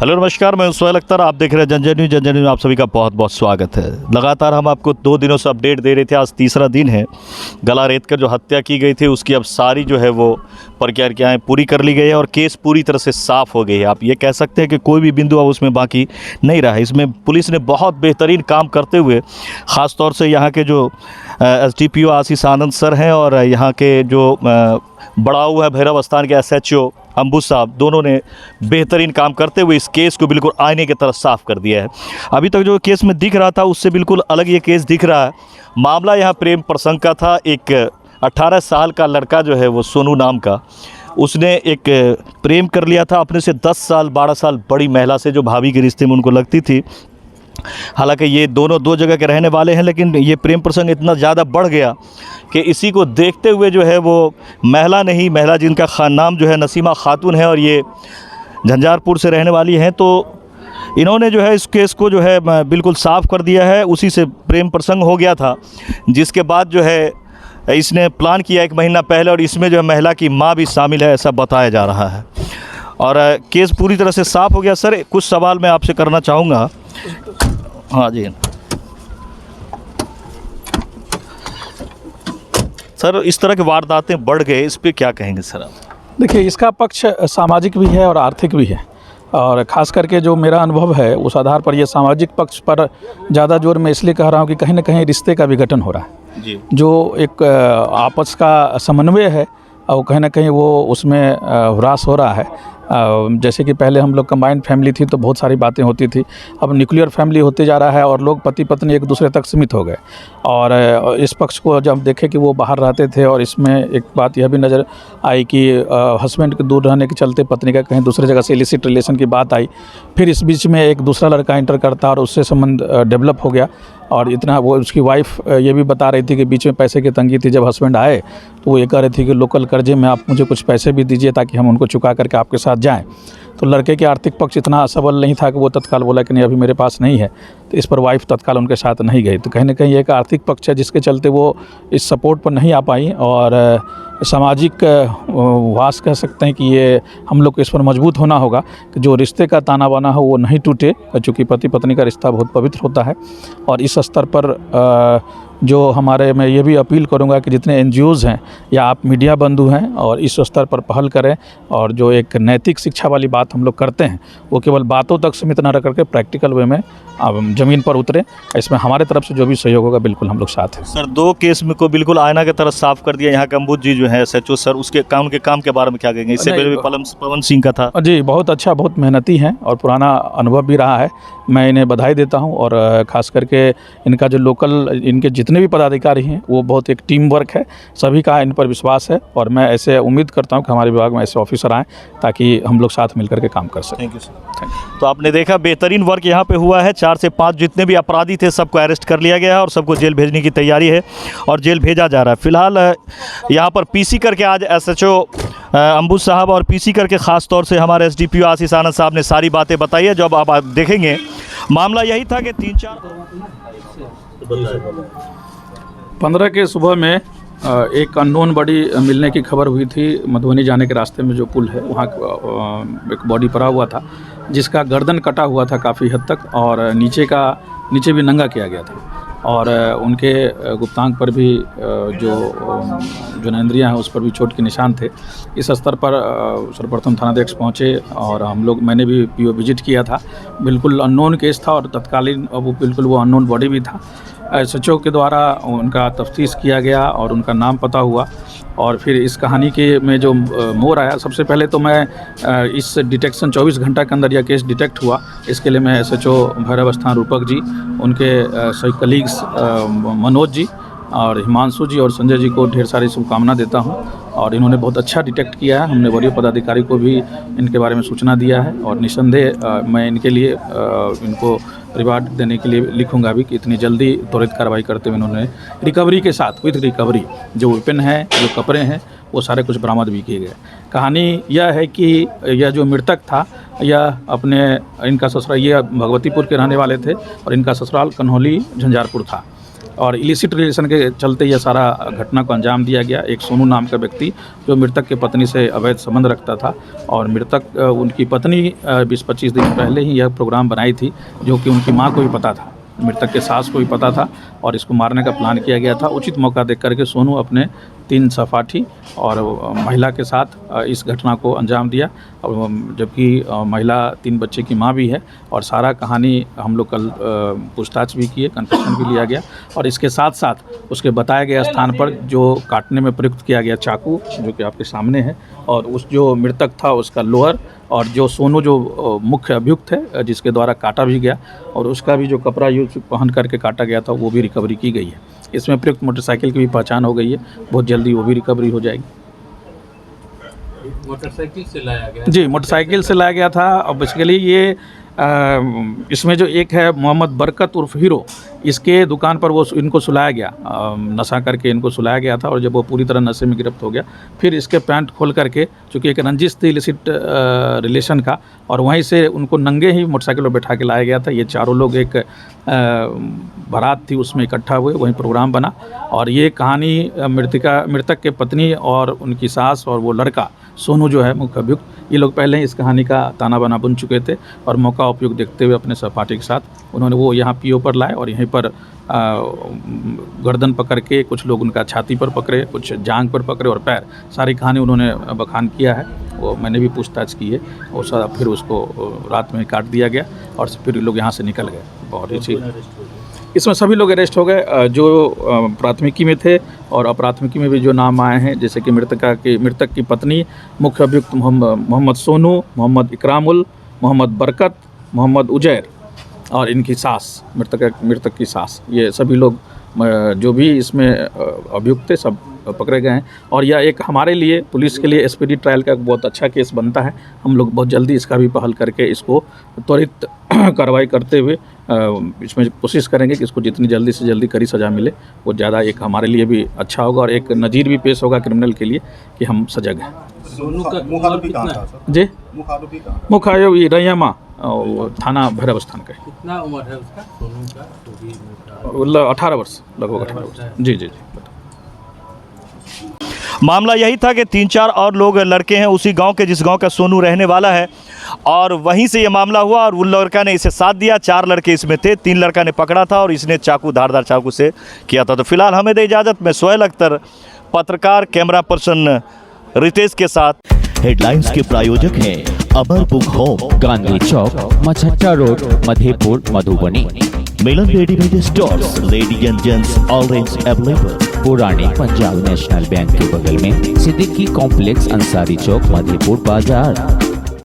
Hello नमस्कार, मैं सुहेल अख्तर। आप देख रहे हैं जनजन न्यूज़। जनजन न्यूज़ में आप सभी का बहुत बहुत स्वागत है। लगातार हम आपको 2 दिनों से अपडेट दे रहे थे। आज तीसरा दिन है। गला रेत कर जो हत्या की गई थी उसकी अब सारी जो है वो प्रक्रियाएँ पूरी कर ली गई है और केस पूरी तरह से साफ़ हो गई है। आप ये कह सकते हैं कि कोई भी बिंदु अब उसमें बाकी नहीं रहा है। इसमें पुलिस ने बहुत बेहतरीन काम करते हुए, ख़ास तौर से यहाँ के जो SDPO आशीष आनंद सर हैं और यहाँ के जो बड़ाऊ है भैरव स्थान के SHO अंबुज साहब, दोनों ने बेहतरीन काम करते हुए इस केस को बिल्कुल आईने की तरह साफ़ कर दिया है। अभी तक जो केस में दिख रहा था उससे बिल्कुल अलग ये केस दिख रहा है। मामला यहाँ प्रेम प्रसंग का था। एक 18 साल का लड़का जो है वो सोनू नाम का, उसने एक प्रेम कर लिया था अपने से 10 साल 12 साल बड़ी महिला से, जो भाभी के रिश्ते में उनको लगती थी। हालांकि ये दोनों 2 जगह के रहने वाले हैं, लेकिन ये प्रेम प्रसंग इतना ज़्यादा बढ़ गया कि इसी को देखते हुए जो है वो महिला जिनका नाम जो है नसीमा खातून है और ये झंझारपुर से रहने वाली हैं, तो इन्होंने जो है इस केस को जो है बिल्कुल साफ़ कर दिया है। उसी से प्रेम प्रसंग हो गया था, जिसके बाद जो है इसने प्लान किया 1 महीना पहले, और इसमें जो है महिला की माँ भी शामिल है ऐसा बताया जा रहा है। और केस पूरी तरह से साफ़ हो गया। सर, कुछ सवाल मैं आपसे करना चाहूँगा। हाँ जी सर, इस तरह की वारदातें बढ़ गए, इस पे क्या कहेंगे सर आप? देखिए, इसका पक्ष सामाजिक भी है और आर्थिक भी है, और ख़ास करके जो मेरा अनुभव है उस आधार पर ये सामाजिक पक्ष पर ज़्यादा जोर मैं इसलिए कह रहा हूँ कि कहीं ना कहीं रिश्ते का विघटन हो रहा है जी। जो एक आपस का समन्वय है और कहीं ना कहीं वो उसमें ह्रास हो रहा है। जैसे कि पहले हम लोग कंबाइंड फैमिली थी तो बहुत सारी बातें होती थी, अब न्यूक्लियर फैमिली होते जा रहा है और लोग पति पत्नी एक दूसरे तक सीमित हो गए। और इस पक्ष को जब देखे कि वो बाहर रहते थे, और इसमें एक बात यह भी नज़र आई कि हस्बैंड के दूर रहने के चलते पत्नी का कहीं दूसरी जगह से इलिसिट रिलेशन की बात आई। फिर इस बीच में एक दूसरा लड़का एंटर करता और उससे संबंध डेवलप हो गया, और इतना वो उसकी वाइफ ये भी बता रही थी कि बीच में पैसे की तंगी थी। जब हस्बैंड आए तो वो ये कह रही थी कि लोकल कर्जे में आप मुझे कुछ पैसे भी दीजिए ताकि हम उनको चुका करके आपके साथ जाएं। तो लड़के के आर्थिक पक्ष इतना सबल नहीं था कि वो तत्काल बोला कि नहीं अभी मेरे पास नहीं है, तो इस पर वाइफ तत्काल उनके साथ नहीं गई। तो कहीं ना कहीं एक आर्थिक पक्ष है जिसके चलते वो इस सपोर्ट पर नहीं आ पाई, और सामाजिक वास कह सकते हैं कि ये हम लोग को इस पर मजबूत होना होगा कि जो रिश्ते का ताना बाना हो वो नहीं टूटे, चूँकि पति पत्नी का रिश्ता बहुत पवित्र होता है। और इस स्तर पर जो हमारे, मैं ये भी अपील करूंगा कि जितने NGOs हैं या आप मीडिया बंधु हैं और इस स्तर पर पहल करें, और जो एक नैतिक शिक्षा वाली बात हम लोग करते हैं वो केवल बातों तक सीमित न रख करके प्रैक्टिकल वे में ज़मीन पर उतरे। इसमें हमारे तरफ से जो भी सहयोग होगा बिल्कुल हम लोग साथ हैं। सर, 2 केस में को बिल्कुल आईना की तरह साफ़ कर दिया यहाँ के अंबुज जी जो है SHO सर, उसके काम के बारे में क्या कहेंगे? इससे पहले भी पवन सिंह का था जी, बहुत अच्छा, बहुत मेहनती हैं और पुराना अनुभव भी रहा है। मैं इन्हें बधाई देता हूं, और ख़ास करके इनका जो लोकल इनके जितने भी पदाधिकारी हैं वो बहुत एक टीम वर्क है, सभी का इन पर विश्वास है। और मैं ऐसे उम्मीद करता हूं कि हमारे विभाग में ऐसे ऑफिसर आएँ ताकि हम लोग साथ मिलकर के काम कर सकें। Thank you sir. तो आपने देखा बेहतरीन वर्क यहाँ पे हुआ है। 4 से 5 जितने भी अपराधी थे सबको अरेस्ट कर लिया गया है और सबको जेल भेजने की तैयारी है और जेल भेजा जा रहा है। फिलहाल यहाँ पर PC करके आज SHO अंबुज साहब और PC करके ख़ास तौर से हमारे SDPO आशीष आनंद साहब ने सारी बातें बताई है। जब आप देखेंगे मामला यही था कि 15 के सुबह में एक अननोन बॉडी मिलने की खबर हुई थी। मधुबनी जाने के रास्ते में जो पुल है वहाँ एक बॉडी पड़ा हुआ था जिसका गर्दन कटा हुआ था काफ़ी हद तक, और नीचे भी नंगा किया गया था, और उनके गुप्तांग पर भी जो जननेंद्रियाँ हैं उस पर भी चोट के निशान थे। इस स्तर पर सर्वप्रथम थानाध्यक्ष पहुँचे और मैंने भी PO विजिट किया था। बिल्कुल अननोन केस था और तत्कालीन वो अननोन बॉडी भी था। SHO के द्वारा उनका तफ्तीश किया गया और उनका नाम पता हुआ, और फिर इस कहानी के में जो मोड़ आया, सबसे पहले तो मैं इस डिटेक्शन 24 घंटा के अंदर यह केस डिटेक्ट हुआ, इसके लिए मैं SHO भैरव स्थान रूपक जी, उनके सही कलीग्स मनोज जी और हिमांशु जी और संजय जी को ढेर सारी शुभकामना देता हूं, और इन्होंने बहुत अच्छा डिटेक्ट किया है। हमने वरीय पदाधिकारी को भी इनके बारे में सूचना दिया है, और निसंदेह मैं इनके लिए इनको रिवार्ड देने के लिए लिखूंगा भी कि इतनी जल्दी त्वरित कार्रवाई करते हुए इन्होंने रिकवरी के साथ विद रिकवरी जो वेपन है, जो कपड़े हैं, वो सारे कुछ बरामद भी किए गए। कहानी यह है कि यह जो मृतक था यह इनका ससुराल, ये भगवतीपुर के रहने वाले थे और इनका ससुराल कन्हौली झंझारपुर था। और इलिसिट रिलेशन के चलते यह सारा घटना को अंजाम दिया गया। एक सोनू नाम का व्यक्ति जो मृतक की पत्नी से अवैध संबंध रखता था, और मृतक उनकी पत्नी 20-25 दिन पहले ही यह प्रोग्राम बनाई थी, जो कि उनकी माँ को भी पता था, मृतक के सास को भी पता था, और इसको मारने का प्लान किया गया था। उचित मौका देख करके सोनू अपने 3 सहपाठी और महिला के साथ इस घटना को अंजाम दिया, और जबकि महिला 3 बच्चे की मां भी है। और सारा कहानी हम लोग कल पूछताछ भी किए, कन्फेशन भी लिया गया, और इसके साथ साथ उसके बताए गए स्थान पर जो काटने में प्रयुक्त किया गया चाकू, जो कि आपके सामने है, और उस जो मृतक था उसका लोअर, और जो सोनू जो मुख्य अभियुक्त है जिसके द्वारा काटा भी गया, और उसका भी जो कपड़ा यूज पहन करके काटा गया था वो भी रिकवरी की गई है। इसमें प्रयुक्त मोटरसाइकिल की भी पहचान हो गई है, बहुत जल्दी वो भी रिकवरी हो जाएगी। मोटरसाइकिल से लाया गया? जी, मोटरसाइकिल से लाया गया था। और बेसिकली ये इसमें जो एक है मोहम्मद बरकत उर्फ हीरो, इसके दुकान पर वो इनको सुलाया गया, नशा करके इनको सुलाया गया था, और जब वो पूरी तरह नशे में गिरफ्त हो गया, फिर इसके पैंट खोल करके, चूँकि एक रंजिश थी इलिसिट रिलेशन का, और वहीं से उनको नंगे ही मोटरसाइकिल पर बैठा के लाया गया था। ये चारों लोग एक बारात थी उसमें इकट्ठा हुए, वहीं प्रोग्राम बना, और ये कहानी मृतक के पत्नी और उनकी सास और वो लड़का सोनू जो है मुख्य अभियुक्त, ये लोग पहले ही इस कहानी का ताना बाना बुन चुके थे, और मौका उपयोग देखते हुए अपने सहपाठी के साथ उन्होंने वो यहाँ पीओ पर लाए, और यहीं पर गर्दन पकड़ के कुछ लोग उनका छाती पर पकड़े, कुछ जांघ पर पकड़े और पैर, सारी कहानी उन्होंने बखान किया है। वो मैंने भी पूछताछ की है, और सारा फिर उसको रात में काट दिया गया, और फिर लोग यहाँ से निकल गए। बहुत ही चीज़ इसमें सभी लोग अरेस्ट हो गए जो प्राथमिकी में थे, और अप्राथमिकी में भी जो नाम आए हैं, जैसे कि मृतक की पत्नी, मुख्य अभियुक्त मोहम्मद सोनू, मोहम्मद इकरामुल, मोहम्मद बरकत, मोहम्मद उजैर, और इनकी सास, मृतक की सास, ये सभी लोग जो भी इसमें अभियुक्त थे सब पकड़े गए हैं। और यह एक हमारे लिए, पुलिस के लिए एसपीडी ट्रायल का बहुत अच्छा केस बनता है। हम लोग बहुत जल्दी इसका भी पहल करके इसको त्वरित कार्रवाई करते हुए इसमें कोशिश करेंगे कि इसको जितनी जल्दी से जल्दी कड़ी सज़ा मिले, वो ज़्यादा एक हमारे लिए भी अच्छा होगा, और एक नज़ीर भी पेश होगा क्रिमिनल के लिए कि हम सजग हैं। सोनू का उम्र कितना है? जी, मुख्य आरोपी रैयामा, थाना भैरव स्थान का है। कितना उम्र है उसका, सोनू का? 18 वर्ष, लगभग 18 वर्ष। जी जी जी। मामला यही था कि 3-4 और लोग लड़के हैं उसी गांव के, जिस गांव का सोनू रहने वाला है, और वहीं से ये मामला हुआ, और उन लड़का ने इसे साथ दिया। 4 लड़के इसमें थे, 3 लड़का ने पकड़ा था, और इसने धारदार चाकू से किया था। तो फिलहाल हमें दे इजाज़त। मैं सोहेल अख्तर, पत्रकार, कैमरा पर्सन रितेश के साथ। हेडलाइंस के प्रायोजक हैं Amar book home, Gandhi Chowk, Machhatta road, Madhepur, Madhubani. Milan readymade stores, lady and gents all range available. पुराने पंजाब नेशनल बैंक के बगल में सिद्दीकी कॉम्प्लेक्स, अंसारी चौक, मधेपुर बाजार।